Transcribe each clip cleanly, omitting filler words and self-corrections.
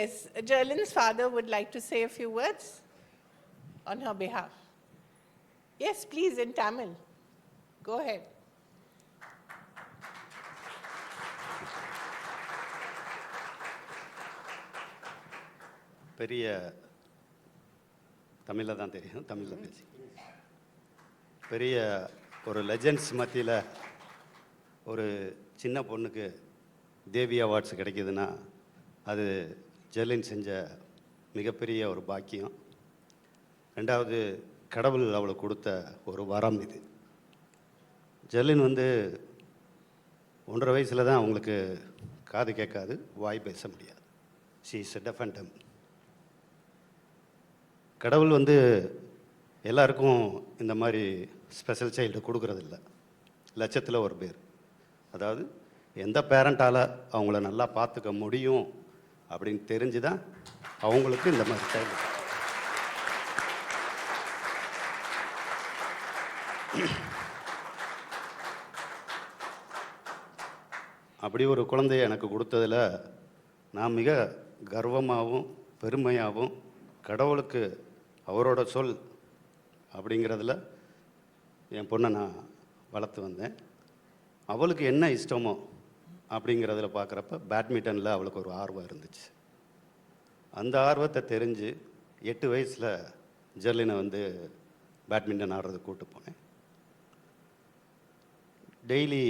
Yes, Jerlin's father would like to say a few words on her behalf. Yes, please, in Tamil. Go ahead. பெரிய தமிழில் தான் தெரியும், தமிழில் பேசி பெரிய ஒரு லெஜெண்ட்ஸ் மத்தியில் ஒரு சின்ன பொண்ணுக்கு தேவி அவார்ட்ஸ் கிடைக்கிதுன்னா அது ஜெர்லின் செஞ்ச மிகப்பெரிய ஒரு பாக்கியம். ரெண்டாவது, கடவுள் அவளுக்கு கொடுத்த ஒரு வரம் இது. ஜெர்லின் 1.5 வயசில் தான் அவங்களுக்கு காது கேட்காது, வாய் பேச முடியாது. She is deaf and dump. கடவுள் எல்லாருக்கும் இந்த மாதிரி ஸ்பெஷல் சைல்டு கொடுக்கறதில்ல. லட்சத்தில் ஒரு பேர். அதாவது எந்த பேரண்ட்டால் அவங்கள நல்லா பார்த்துக்க முடியும் அப்படின்னு தெரிஞ்சு தான் அவங்களுக்கு இந்த மாதிரி சைல்டு. அப்படி ஒரு குழந்தைய எனக்கு கொடுத்ததில் நான் மிக கர்வமாகவும் பெருமையாகவும் கடவுளுக்கு அவரோட சொல் அப்படிங்கிறதுல என் பொண்ணை நான் வளர்த்து வந்தேன். அவளுக்கு என்ன இஷ்டமோ அப்படிங்கிறதுல பார்க்குறப்ப பேட்மிண்டனில் அவளுக்கு ஒரு ஆர்வம் இருந்துச்சு. அந்த ஆர்வத்தை தெரிஞ்சு 8 வயசில் ஜெர்லினை பேட்மிண்டன் ஆடுறதுக்கு கூப்பிட்டு போனேன். டெய்லி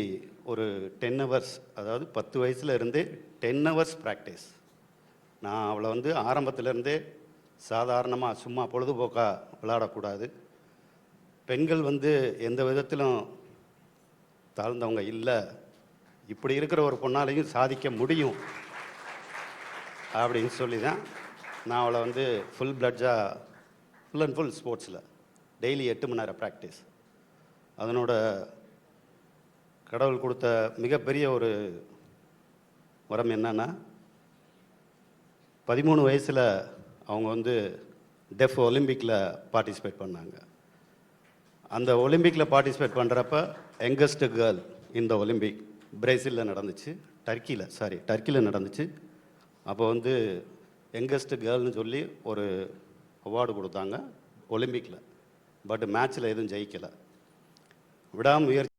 ஒரு 10 ஹவர்ஸ், அதாவது 10 வயசுல இருந்தே 10 ஹவர்ஸ் ப்ராக்டிஸ். நான் அவளை ஆரம்பத்திலேருந்தே சாதாரணமாக சும்மா பொழுதுபோக்காக விளையாடக்கூடாது. பெண்கள் எந்த விதத்திலும் தாழ்ந்தவங்க இல்லை, இப்படி இருக்கிற ஒரு பொண்ணாலையும் சாதிக்க முடியும் அப்படின்னு சொல்லி தான் நான் அவளை ஃபுல் அண்ட் ஃபுல் ஸ்போர்ட்ஸில் டெய்லி 8 மணி நேரம் ப்ராக்டிஸ். அதனோட கடவுள் கொடுத்த மிகப்பெரிய ஒரு வரம் என்னன்னா, 13 வயசில் அவங்க டெஃப் ஒலிம்பிக்கில் பார்ட்டிசிபேட் பண்ணாங்க. அந்த ஒலிம்பிக்கில் பார்ட்டிசிபேட் பண்ணுறப்ப யங்கஸ்ட் கேர்ள் இந்த ஒலிம்பிக் பிரேசிலில் நடந்துச்சு, டர்க்கியில் நடந்துச்சு. அப்போ யங்கஸ்ட் கேர்ள்னு சொல்லி ஒரு அவார்டு கொடுத்தாங்க ஒலிம்பிக்கில். பட் மேட்ச்சில் எதுவும் ஜெயிக்கலை. விடாமுயற்சி